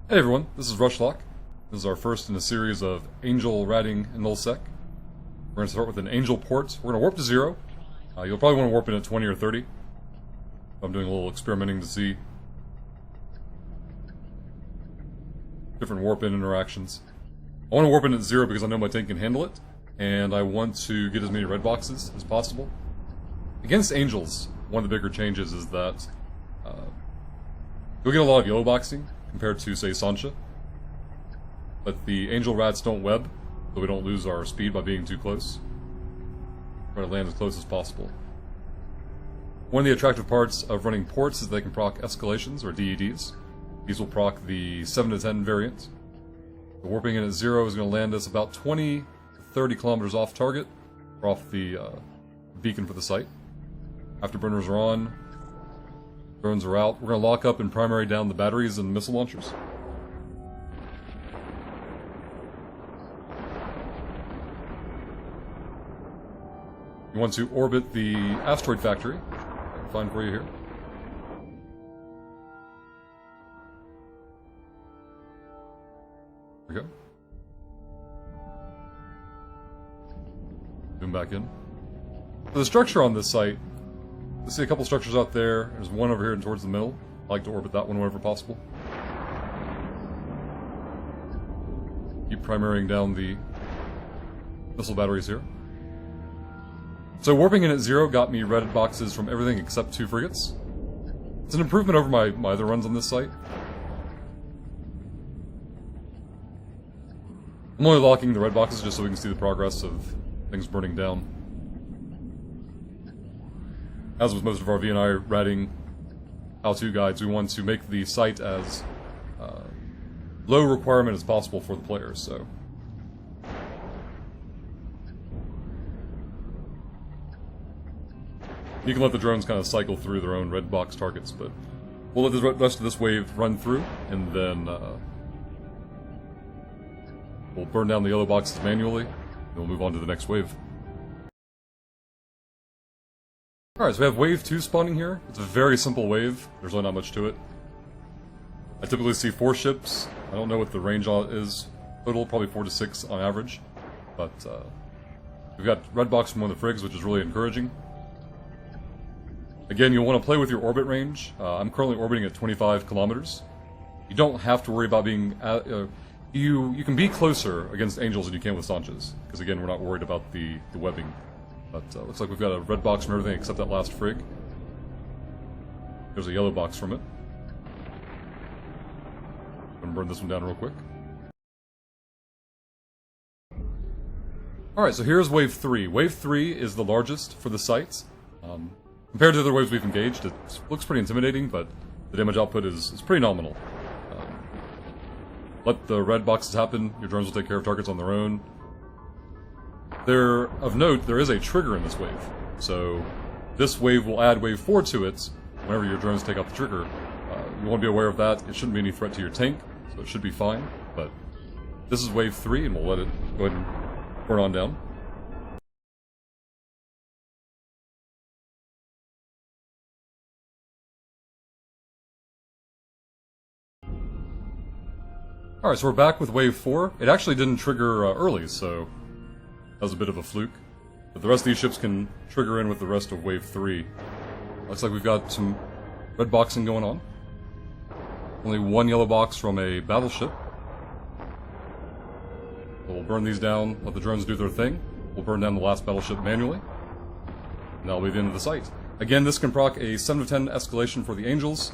Hey everyone, this is Rushlock. This is our first in a series of Angel Ratting and Null Sec. We're going to start with an Angel port. We're going to warp to 0. You'll probably want to warp in at 20 or 30. I'm doing a little experimenting to see different warp-in interactions. I want to warp in at 0 because I know my tank can handle it, and I want to get as many red boxes as possible. Against Angels, one of the bigger changes is that you'll get a lot of yellow boxing compared to, say, Sancha. But the Angel Rats don't web, so we don't lose our speed by being too close. Try to land as close as possible. One of the attractive parts of running ports is they can proc escalations, or DEDs. These will proc the 7 to 10 variant. The warping in at 0 is going to land us about 20 to 30 kilometers off target, or off the beacon for the site. Afterburners are on, drones are out. We're going to lock up and primary down the batteries and missile launchers. You want to orbit the asteroid factory. I can find for you here. There we go. Zoom back in. So the structure on this site, I see a couple structures out there. There's one over here towards the middle. I like to orbit that one whenever possible. Keep primarying down the missile batteries here. So warping in at 0 got me red boxes from everything except 2 frigates. It's an improvement over my other runs on this site. I'm only locking the red boxes just so we can see the progress of things burning down. As with most of our VNI ratting how-to guides, we want to make the site as low requirement as possible for the players, so... You can let the drones kind of cycle through their own red box targets, but we'll let the rest of this wave run through, and then we'll burn down the yellow boxes manually, and we'll move on to the next wave. Alright, so we have wave 2 spawning here. It's a very simple wave. There's really not much to it. I typically see 4 ships. I don't know what the range is total, probably 4 to 6 on average. But we've got red box from one of the frigs, which is really encouraging. Again, you'll want to play with your orbit range. I'm currently orbiting at 25 kilometers. You don't have to worry about being... you can be closer against Angels than you can with Sanchas, because again, we're not worried about the webbing. But looks like we've got a red box from everything except that last frig. There's a yellow box from it. I'm gonna burn this one down real quick. Alright, so here's wave 3. Wave 3 is the largest for the sites. Compared to the other waves we've engaged, it looks pretty intimidating, but the damage output is pretty nominal. Let the red boxes happen, your drones will take care of targets on their own. Of note, there is a trigger in this wave, so this wave will add wave 4 to it whenever your drones take out the trigger. You want to be aware of that. It shouldn't be any threat to your tank, so it should be fine, but this is wave 3, and we'll let it go ahead and burn on down. Alright, so we're back with wave 4. It actually didn't trigger early, so that was a bit of a fluke. But the rest of these ships can trigger in with the rest of wave 3. Looks like we've got some red boxing going on. Only one yellow box from a battleship. So we'll burn these down, let the drones do their thing. We'll burn down the last battleship manually. And that'll be the end of the site. Again, this can proc a 7 to 10 escalation for the Angels.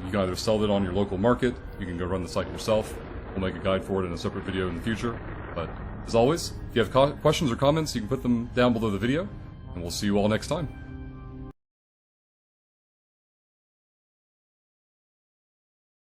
You can either sell it on your local market, you can go run the site yourself. We'll make a guide for it in a separate video in the future. But, as always, if you have questions or comments, you can put them down below the video, and we'll see you all next time.